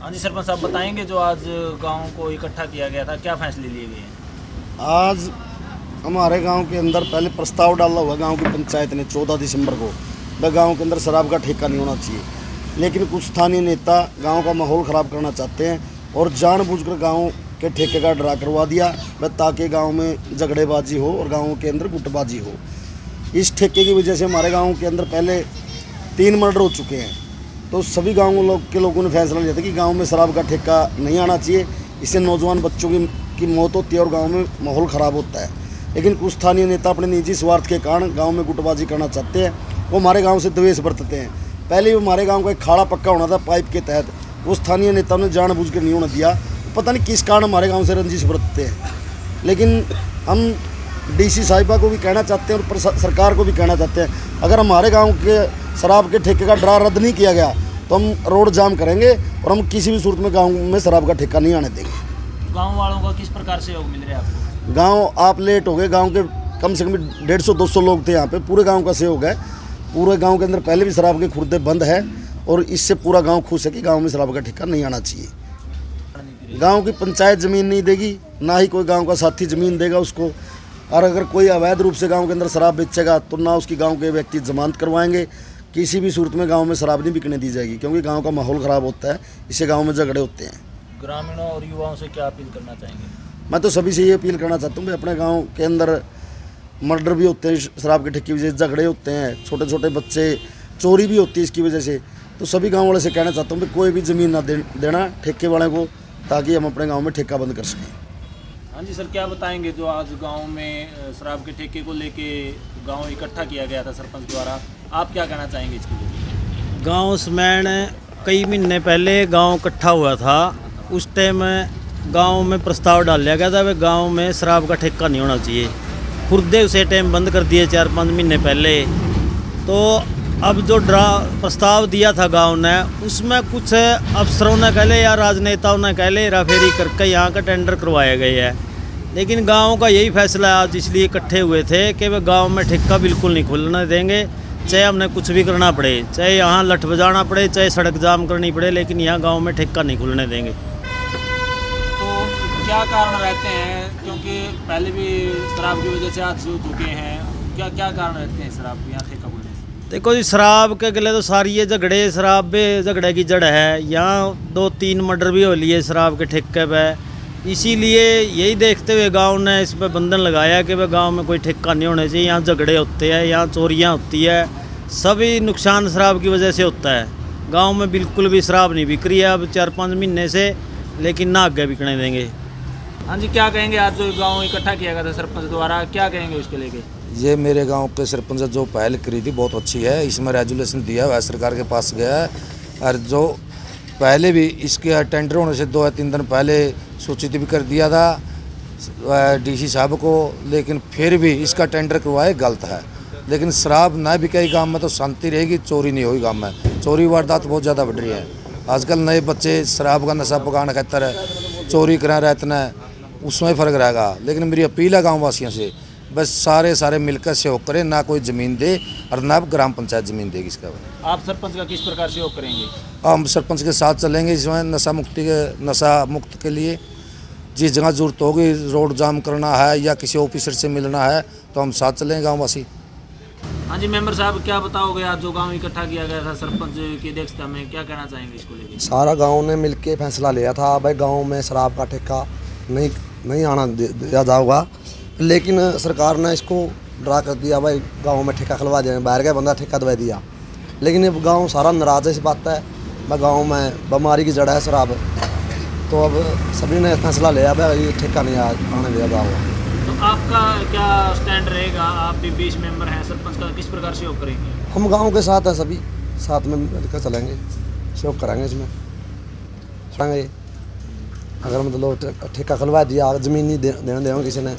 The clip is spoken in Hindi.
हाँ जी सरपंच साहब, बताएंगे जो आज गांव को इकट्ठा किया गया था, क्या फैसले लिए गए हैं? आज हमारे गांव के अंदर पहले प्रस्ताव डाला हुआ गांव की पंचायत ने 14 दिसंबर को, वह गांव के अंदर शराब का ठेका नहीं होना चाहिए। लेकिन कुछ स्थानीय नेता गांव का माहौल ख़राब करना चाहते हैं और जानबूझकर गांव के ठेके का ड्रा करवा दिया, वह ताकि गांव में झगड़ेबाजी हो और गाँव के अंदर गुटबाजी हो। इस ठेके की वजह से हमारे गाँव के अंदर पहले 3 मर्डर हो चुके हैं। तो सभी गाँव के लोगों ने फैसला लिया था कि गांव में शराब का ठेका नहीं आना चाहिए। इससे नौजवान बच्चों की मौत होती है और गांव में माहौल ख़राब होता है। लेकिन कुछ स्थानीय नेता अपने निजी स्वार्थ के कारण गांव में गुटबाजी करना चाहते हैं। वो हमारे गांव से द्वेष बरतते हैं। पहले भी हमारे गांव का एक खाड़ा पक्का होना था पाइप के तहत, वो स्थानीय नेताओं ने जानबूझकर नहीं होने दिया। पता नहीं किस कारण हमारे गाँव से रंजिश बरतते हैं। लेकिन हम डीसी साहिबा को भी कहना चाहते हैं और सरकार को भी कहना चाहते हैं, अगर हमारे गाँव के शराब के ठेके का ड्रा रद्द नहीं किया गया तो हम रोड जाम करेंगे और हम किसी भी सूरत में गांव में शराब का ठेका नहीं आने देंगे। गांव वालों का किस प्रकार से सहयोग मिल रहा है आपको? गांव आप लेट हो गए, गांव के कम से कम 150-200 लोग थे यहाँ पे, पूरे गांव का सहयोग है। पूरे गांव के अंदर पहले भी शराब के खुर्दे बंद है और इससे पूरा गांव खुश है कि गांव में शराब का ठेका नहीं आना चाहिए। गाँव की पंचायत ज़मीन नहीं देगी, ना ही कोई गाँव का साथी ज़मीन देगा उसको। और अगर कोई अवैध रूप से गाँव के अंदर शराब बेचेगा तो ना उसकी गाँव के व्यक्ति जमानत करवाएंगे। किसी भी सूरत में गांव में शराब नहीं बिकने दी जाएगी, क्योंकि गांव का माहौल ख़राब होता है, इससे गांव में झगड़े होते हैं। ग्रामीणों और युवाओं से क्या अपील करना चाहेंगे? मैं तो सभी से ये अपील करना चाहता हूँ कि अपने गांव के अंदर मर्डर भी होते हैं शराब के ठेके की वजह से, झगड़े होते हैं, छोटे छोटे बच्चे, चोरी भी होती है इसकी वजह से। तो सभी गाँव वाले से कहना चाहता हूँ कि कोई भी ज़मीन ना देना ठेके वाले को, ताकि हम अपने गाँव में ठेका बंद कर सकें। हाँ जी सर, क्या बताएंगे जो आज गांव में शराब के ठेके को लेके गांव इकट्ठा किया गया था सरपंच द्वारा, आप क्या कहना चाहेंगे इसके लिए? गांव में कई महीने पहले गांव इकट्ठा हुआ था। उस टाइम गांव में प्रस्ताव डाल लिया गया था वे गांव में शराब का ठेका नहीं होना चाहिए। खुर्दे उसे टाइम बंद कर दिए 4-5 महीने पहले। तो अब जो प्रस्ताव दिया था गांव ने, उसमें कुछ अफसरों ने कह ले या राजनेताओं ने कह ले हेराफेरी करके यहाँ का टेंडर करवाया गया है। लेकिन गांव का यही फैसला है आज इसलिए इकट्ठे हुए थे कि वे गांव में ठेका बिल्कुल नहीं खुलने देंगे, चाहे हमने कुछ भी करना पड़े, चाहे यहाँ लठ बजाना पड़े, चाहे सड़क जाम करनी पड़े, लेकिन यहाँ गांव में ठेका नहीं खुलने देंगे। तो क्या कारण रहते हैं, क्योंकि पहले भी शराब की वजह से हादसे हो चुके हैं, क्या क्या कारण रहते हैं शराब यहाँ ठेका खुलने से? देखो जी, शराब के गले तो सारी ये झगड़े, शराब भी झगड़े की जड़ है। यहाँ 2-3 मर्डर भी हो लिए शराब के ठेके पे। इसीलिए यही देखते हुए गांव ने इस पर बंधन लगाया कि वह गांव में कोई ठेका नहीं होना चाहिए। यहाँ झगड़े होते हैं, यहाँ चोरियाँ होती है, सभी नुकसान शराब की वजह से होता है। गांव में बिल्कुल भी शराब नहीं बिक रही है अब 4-5 महीने से, लेकिन ना आगे बिकने देंगे। हाँ जी, क्या कहेंगे आज जो गांव इकट्ठा किया गया था सरपंच द्वारा, क्या कहेंगे उसके लेके? ये मेरे गांव के सरपंच जो पहल करी थी बहुत अच्छी है। इसमें रेजुलेशन दिया हुआ है, सरकार के पास गया है। और जो पहले भी इसके टेंडर होने से 2 या 3 दिन पहले सूचित भी कर दिया था डीसी साहब को, लेकिन फिर भी इसका टेंडर करवाए गलत है। लेकिन शराब ना बिके गांव में तो शांति रहेगी, चोरी नहीं होगी। गांव में चोरी वारदात बहुत ज़्यादा बढ़ रही है। आजकल नए बच्चे शराब का नशा पकाने खातर चोरी करा रहते हैं, उसमें फ़र्क रहेगा। लेकिन मेरी अपील है गाँव वासियों से, बस सारे मिलकर सहयोग करें, ना कोई ज़मीन दे और ना ग्राम पंचायत ज़मीन देगी। इसका आप सरपंच का किस प्रकार सहयोग करेंगे? हम सरपंच के साथ चलेंगे इसमें नशा मुक्त के लिए। जिस जगह जरूरत होगी, रोड जाम करना है या किसी ऑफिसर से मिलना है, तो हम साथ चलेंगे गाँव वासी। हाँ जी मेंबर साहब, क्या बताओगे आज जो गांव इकट्ठा किया गया था सरपंच की अध्यक्षता में, क्या कहना चाहेंगे इसको लेकर? सारा गांव ने मिलके फैसला लिया था भाई गांव में शराब का ठेका नहीं आना दिया जाएगा। लेकिन सरकार ने इसको ड्रा कर दिया, भाई गांव में ठेका खुलवा दिया, बाहर गया बंदा ठेका दबा दिया। लेकिन अब गांव सारा नाराज़ है इस बात है, भाई गाँव में बीमारी की जड़ है शराब। तो अब सभी ने फैसला लिया भाई ये ठेका नहीं आने दिया जाएगा। तो आपका क्या स्टैंड रहेगा? आप भी 20 मेंबर हैं, सरपंच का किस प्रकार सहयोग करेंगे? हम गांव के साथ हैं, सभी साथ में मिलकर चलेंगे, सहयोग करेंगे इसमें। अगर मतलब ठेका खुलवा दिया, ज़मीन नहीं देने देंगे किसी ने,